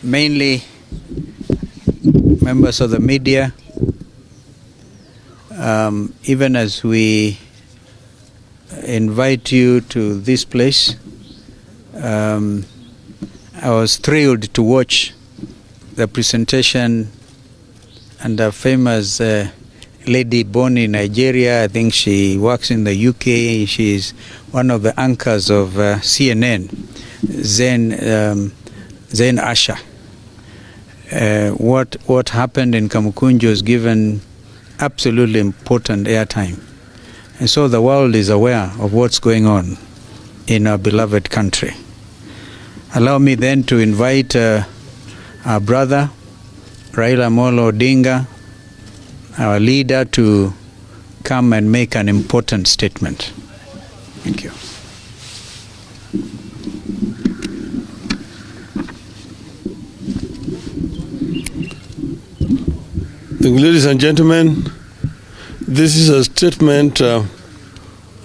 mainly members of the media, even as we invite you to this place. I was thrilled to watch the presentation and a famous lady born in Nigeria. I think she works in the UK. She's one of the anchors of CNN, Zain Asha. What happened in Kamukunji was given absolutely important airtime. And so the world is aware of what's going on in our beloved country. Allow me then to invite our brother, Raila Amolo Odinga, our leader, to come and make an important statement. Thank you. Ladies and gentlemen, this is a statement by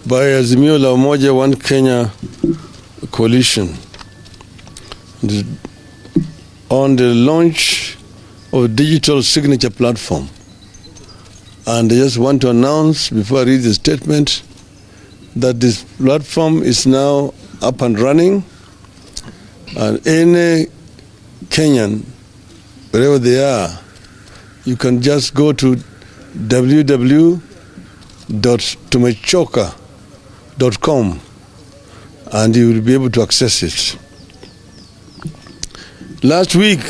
Azimio la Umoja One Kenya coalition on the launch of a digital signature platform. And I just want to announce, before I read the statement, that this platform is now up and running, and any Kenyan, wherever they are, you can just go to www.tumechoka.com and you will be able to access it. Last week,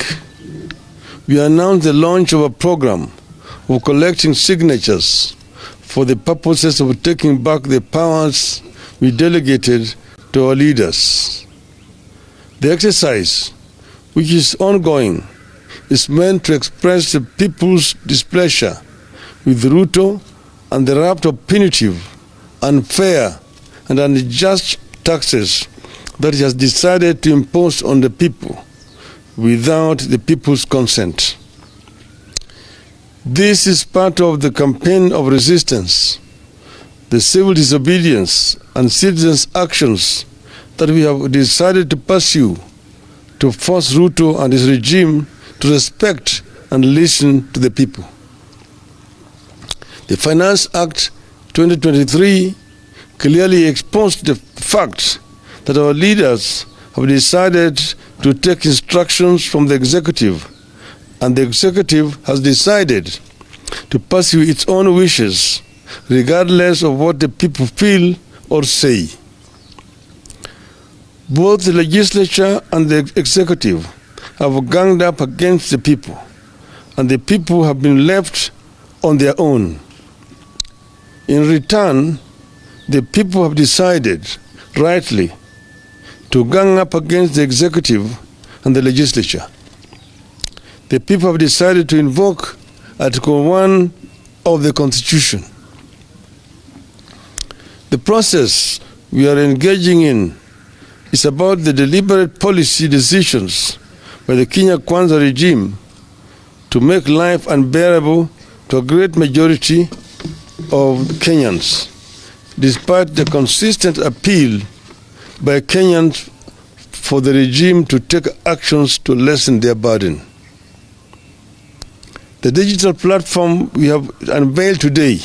we announced the launch of a program of collecting signatures for the purposes of taking back the powers we delegated to our leaders. The exercise, which is ongoing, is meant to express the people's displeasure with Ruto and the raft of punitive, unfair, and unjust taxes that he has decided to impose on the people without the people's consent. This is part of the campaign of resistance, the civil disobedience and citizens' actions that we have decided to pursue to force Ruto and his regime to respect and listen to the people. The Finance Act 2023 clearly exposed the fact that our leaders have decided to take instructions from the executive, and the executive has decided to pursue its own wishes, regardless of what the people feel or say. Both the legislature and the executive have ganged up against the people, and the people have been left on their own. In return, the people have decided, rightly, to gang up against the executive and the legislature. The people have decided to invoke Article 1 of the Constitution. The process we are engaging in is about the deliberate policy decisions by the Kenya Kwanza regime to make life unbearable to a great majority of Kenyans, despite the consistent appeal by Kenyans for the regime to take actions to lessen their burden. The digital platform we have unveiled today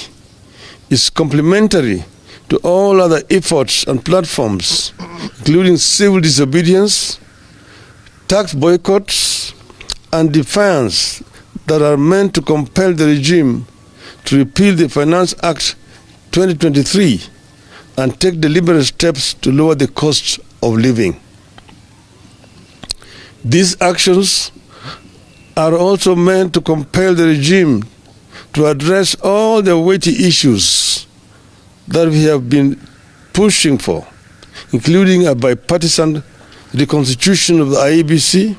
is complementary to all other efforts and platforms, including civil disobedience, tax boycotts, and defiance that are meant to compel the regime to repeal the Finance Act 2023 and take deliberate steps to lower the cost of living. These actions are also meant to compel the regime to address all the weighty issues that we have been pushing for, including a bipartisan reconstitution of the IEBC,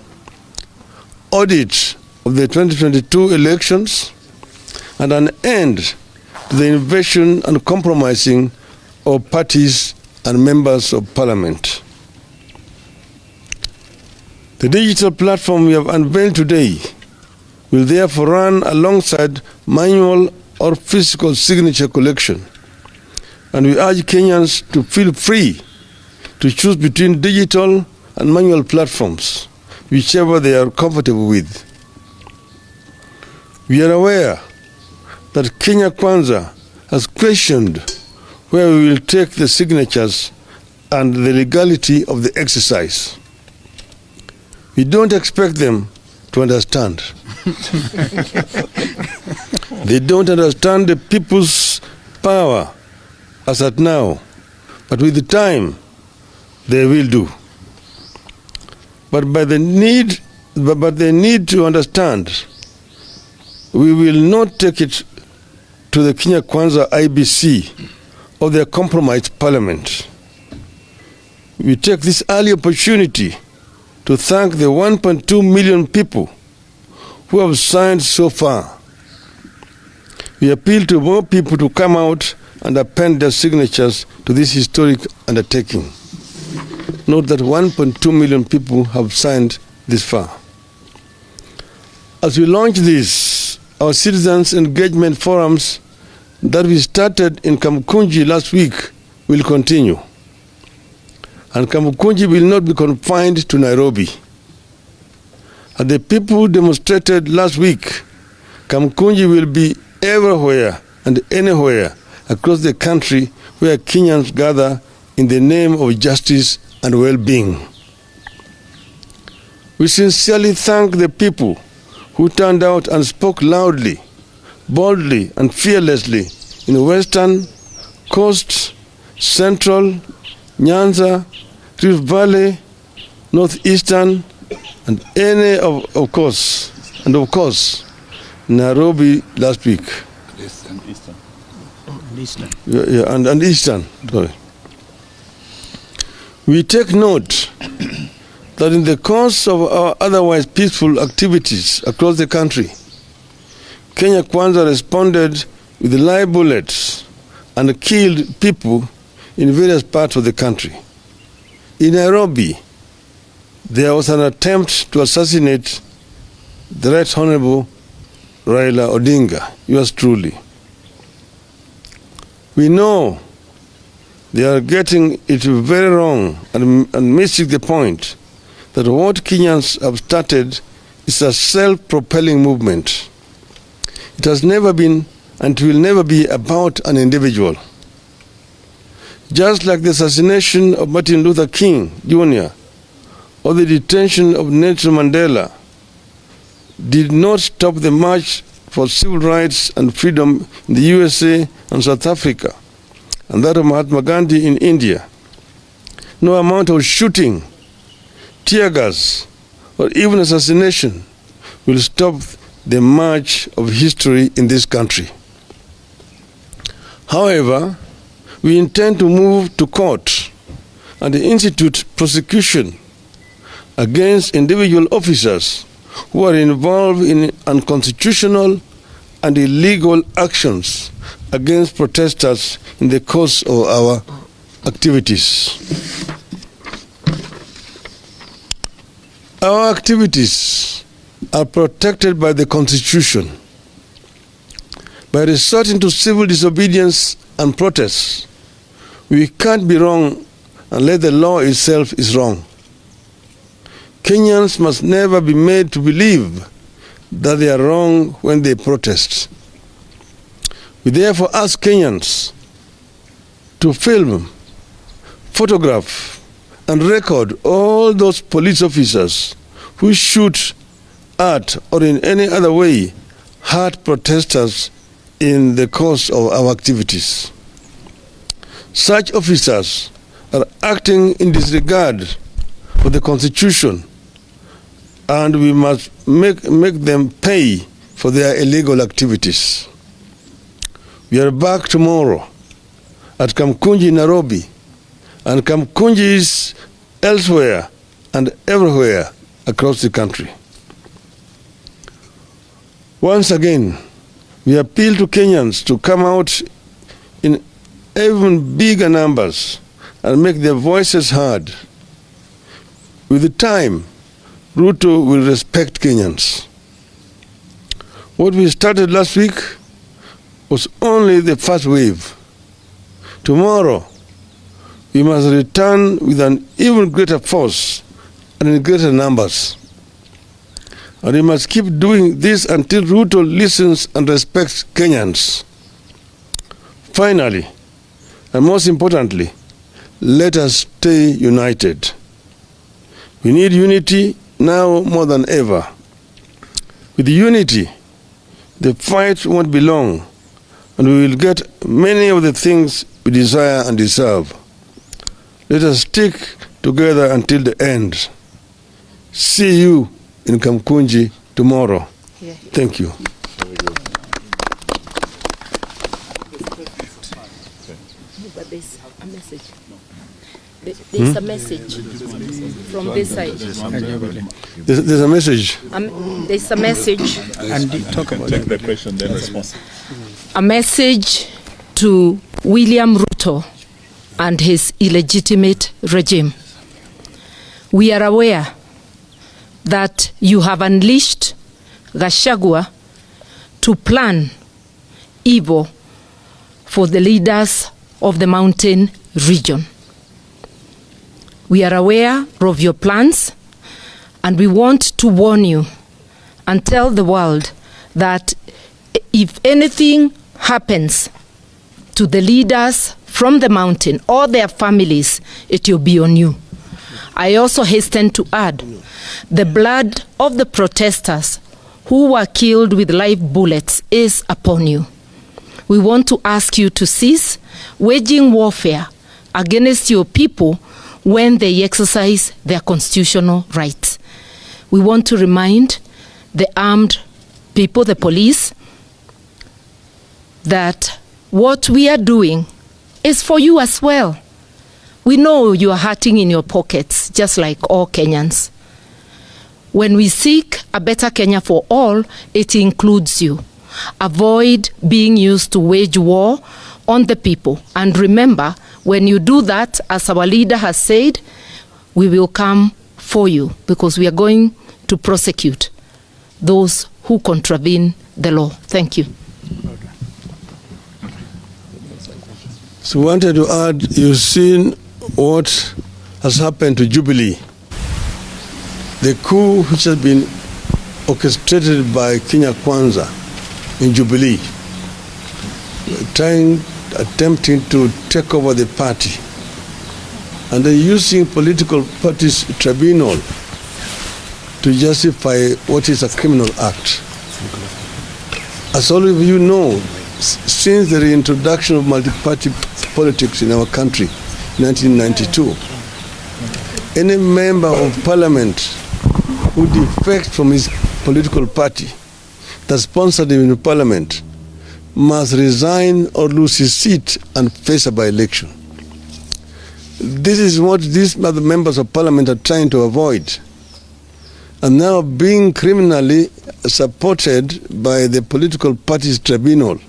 audit of the 2022 elections, and an end to the invasion and compromising of parties and members of parliament. The digital platform we have unveiled today will therefore run alongside manual or physical signature collection, and we urge Kenyans to feel free to choose between digital and manual platforms whichever they are comfortable with. We are aware that Kenya Kwanza has questioned where we will take the signatures and the legality of the exercise. We don't expect them to understand. They don't understand the people's power as at now, but with the time, they will do. But they need to understand, we will not take it to the Kenya Kwanza IBC or their compromised parliament. We take this early opportunity to thank the 1.2 million people who have signed so far. We appeal to more people to come out and append their signatures to this historic undertaking. Note that 1.2 million people have signed this far. As we launch this, our citizens' engagement forums that we started in Kamukunji last week will continue. And Kamukunji will not be confined to Nairobi. As the people demonstrated last week, Kamukunji will be everywhere and anywhere across the country where Kenyans gather in the name of justice and well-being. We sincerely thank the people who turned out and spoke loudly, boldly, and fearlessly in Western, Coast, Central, Nyanza, Rift Valley, Northeastern, and of course, Nairobi last week. And Eastern. And Eastern. Sorry. We take note that in the course of our otherwise peaceful activities across the country, Kenya Kwanza responded with live bullets and killed people in various parts of the country. In Nairobi, there was an attempt to assassinate the Right Honorable Raila Odinga, yours truly. We know they are getting it very wrong and missing the point that what Kenyans have started is a self-propelling movement. It has never been and will never be about an individual. Just like the assassination of Martin Luther King Jr. or the detention of Nelson Mandela did not stop the march for civil rights and freedom in the USA and South Africa, and that of Mahatma Gandhi in India. No amount of shooting, tear gas, or even assassination will stop the march of history in this country. However, we intend to move to court and institute prosecution against individual officers who are involved in unconstitutional and illegal actions against protesters in the course of our activities. Our activities are protected by the Constitution. By resorting to civil disobedience and protests, we can't be wrong unless the law itself is wrong. Kenyans must never be made to believe that they are wrong when they protest. We therefore ask Kenyans to film, photograph, and record all those police officers who shoot at or in any other way hurt protesters in the course of our activities. Such officers are acting in disregard of the Constitution, and we must make them pay for their illegal activities. We are back tomorrow at Kamukunji, Nairobi, and Kamukunjis elsewhere and everywhere across the country. Once again, we appeal to Kenyans to come out in even bigger numbers and make their voices heard. With the time, Ruto will respect Kenyans. What we started last week was only the first wave. Tomorrow, we must return with an even greater force and in greater numbers. And we must keep doing this until Ruto listens and respects Kenyans. Finally, and most importantly, let us stay united. We need unity now more than ever. With unity, the fight won't be long, and we will get many of the things we desire and deserve. Let us stick together until the end. See you in Kamkunji tomorrow. Yeah. Thank you. But there's a message. There's a message from this side. There's a message. There's a message. And talk about Take the question, then response. A message to William Ruto and his illegitimate regime. We are aware that you have unleashed Gachagua to plan evil for the leaders of the mountain region. We are aware of your plans, and we want to warn you and tell the world that if anything happens to the leaders from the mountain or their families, it will be on you. I also hasten to add, the blood of the protesters who were killed with live bullets is upon you. We want to ask you to cease waging warfare against your people when they exercise their constitutional rights. We want to remind the armed people, the police, that what we are doing is for you as well. We know you are hurting in your pockets, just like all Kenyans. When we seek a better Kenya for all, it includes you. Avoid being used to wage war on the people. And remember, when you do that, as our leader has said, we will come for you, because we are going to prosecute those who contravene the law. Thank you. So I wanted to add, you've seen what has happened to Jubilee. The coup which has been orchestrated by Kenya Kwanza in Jubilee, attempting to take over the party, and they're using political parties tribunal to justify what is a criminal act. As all of you know, since the reintroduction of multi-party politics in our country in 1992, any member of parliament who defects from his political party that sponsored him in parliament must resign or lose his seat and face a by-election. This is what these other members of parliament are trying to avoid, and now being criminally supported by the political parties tribunal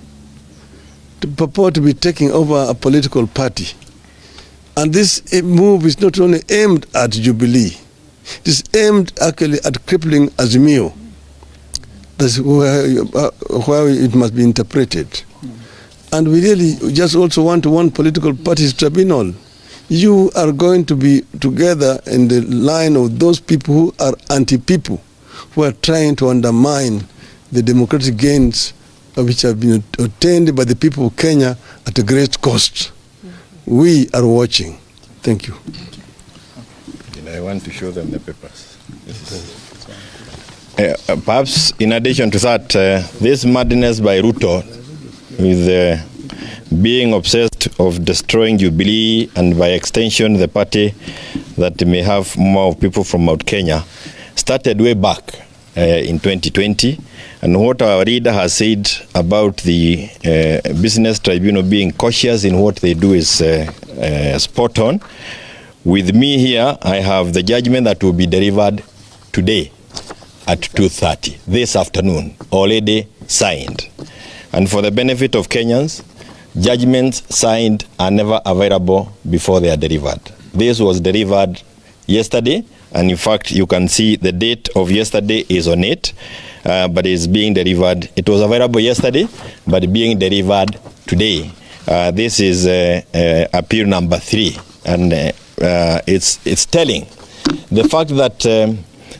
to purport to be taking over a political party. And this move is not only aimed at Jubilee, it is aimed actually at crippling Azimio. That's where it must be interpreted. And we really just also want to warn political parties tribunal. You are going to be together in the line of those people who are anti-people, who are trying to undermine the democratic gains which have been obtained by the people of Kenya at a great cost. We are watching. Thank you. I want to show them the papers. Perhaps in addition to that, this madness by Ruto with being obsessed of destroying Jubilee and by extension the party that may have more people from Mount Kenya started way back in 2020. And what our leader has said about the business tribunal being cautious in what they do is spot on. With me here, I have the judgment that will be delivered today at 2:30, this afternoon, already signed. And for the benefit of Kenyans, judgments signed are never available before they are delivered. This was delivered yesterday, and in fact, you can see the date of yesterday is on it, but it's being delivered. It was available yesterday, but being delivered today. This is appeal number 3, and it's telling. The fact that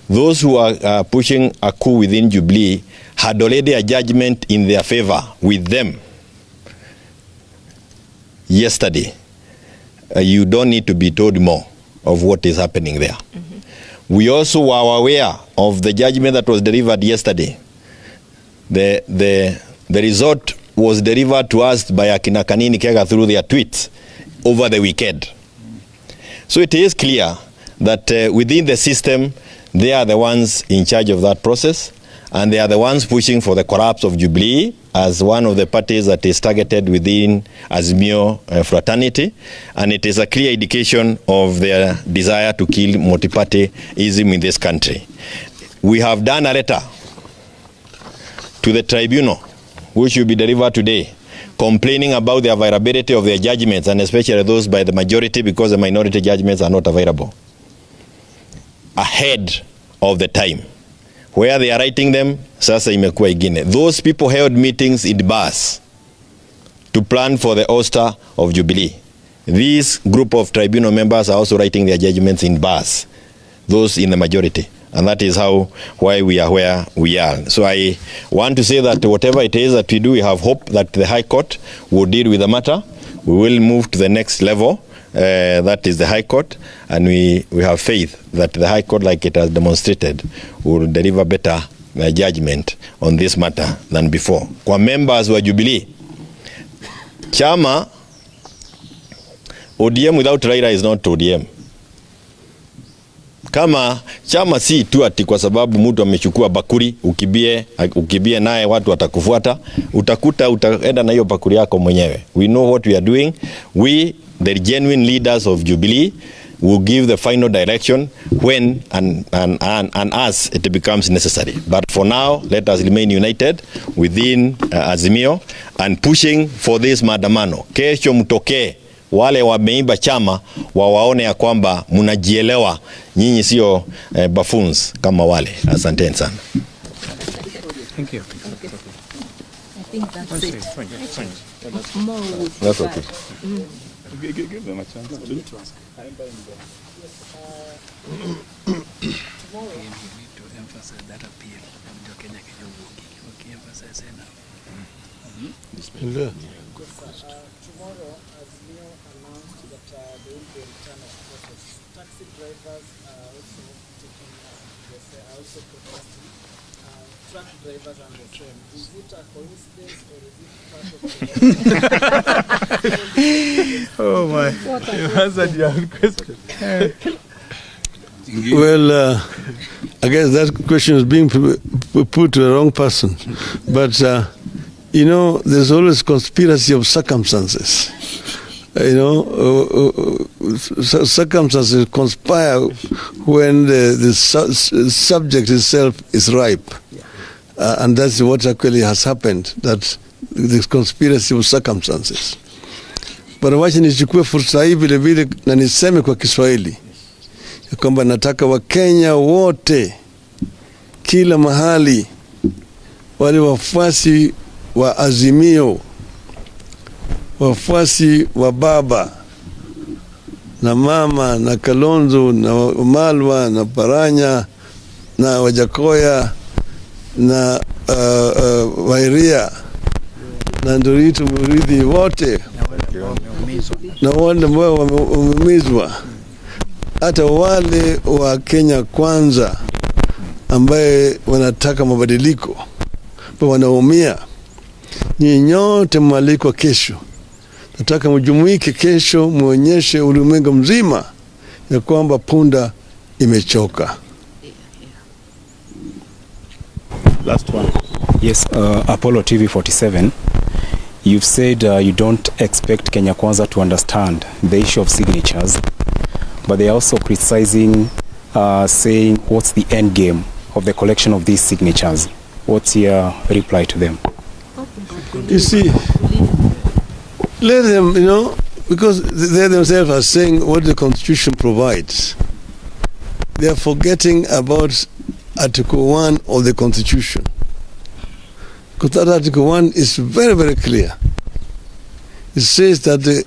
those who are pushing a coup within Jubilee had already a judgment in their favor with them yesterday. You don't need to be told more of what is happening there. We also were aware of the judgment that was delivered yesterday. The result was delivered to us by Akina Kanini Kega through their tweets over the weekend. So it is clear that within the system, they are the ones in charge of that process, and they are the ones pushing for the collapse of Jubilee as one of the parties that is targeted within Azimio fraternity, and it is a clear indication of their desire to kill multi-partyism in this country. We have done a letter to the tribunal, which will be delivered today, complaining about the availability of their judgments, and especially those by the majority, because the minority judgments are not available ahead of the time. Where they are writing them, sasa imekuwa ingine. Those people held meetings in bars to plan for the ouster of Jubilee. This group of tribunal members are also writing their judgments in bars, those in the majority. And that is why we are where we are. So I want to say that whatever it is that we do, we have hope that the High Court will deal with the matter. We will move to the next level. That is the High Court, and we have faith that the High Court, like it has demonstrated, will deliver better judgment on this matter than before. Kwa members wa Jubilee, chama ODM without Raila is not ODM. Kama chama si tu ati kwa sababu mtu amechukua bakuri ukibie naye watu watakufuata, utaenda na hiyo bakuri yako mwenyewe. We know what we are doing. We, the genuine leaders of Jubilee, will give the final direction when and as it becomes necessary. But for now, let us remain united within Azimio and pushing for this maandamano. Kesho mtokee, wale wameimba chama wawaone ya kwamba mnajielewa, nyinyi sio buffoons kama wale. Asanteni sana. Thank you. I think that's it. That's okay. Give them a chance. Tomorrow, you need to emphasize that appeal. Emphasize enough. Tomorrow, Azimio announced that there will be a return of protests. Taxi drivers are also protesting. Truck drivers are the same. Is it a coincidence or is it part of the... Oh my. You answered your own question. Well, I guess that question is being put to the wrong person. But, you know, there's always conspiracy of circumstances. You know, circumstances conspire when the subject itself is ripe. And that's what actually has happened, that the conspiracy of circumstances. But wacha nichukue fursa hii vile vile na niseme kwa Kiswahili ya kwamba nataka Wakenya wote kila mahali, wale wafuasi wa Azimio, wafuasi wa baba na mama na Kalonzo na Malwa na Paranya na Wajakoya na Wairia na Nduritu Murithi, wote na wale ambao wameumizwa, hata wale wa Kenya Kwanza ambaye wanataka mabadiliko ambao wanaumia, ni nyote mwalikwa kesho. Nataka mjumuike kesho, muonyeshe ulimwengu mzima ya kwamba punda imechoka. Last one. Yes, Apollo TV 47. You've said you don't expect Kenya Kwanza to understand the issue of signatures, but they're also criticizing, saying, what's the end game of the collection of these signatures? What's your reply to them? You see, let them, you know, because they themselves are saying what the Constitution provides. They are forgetting about Article 1 of the Constitution. Because that Article 1 is very, very clear. It says that the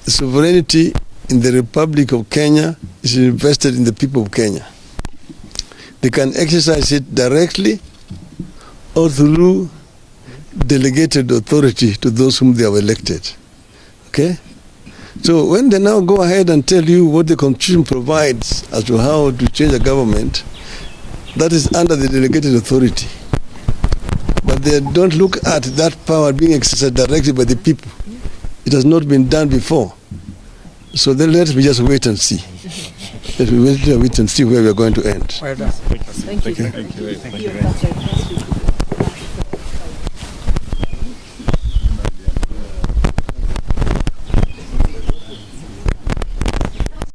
sovereignty in the Republic of Kenya is invested in the people of Kenya. They can exercise it directly or through delegated authority to those whom they have elected. Okay? So when they now go ahead and tell you what the Constitution provides as to how to change a government, that is under the delegated authority. But they don't look at that power being exercised directly by the people. It has not been done before. So then let me just wait and see. Let me wait and see where we are going to end. Thank you. Thank you.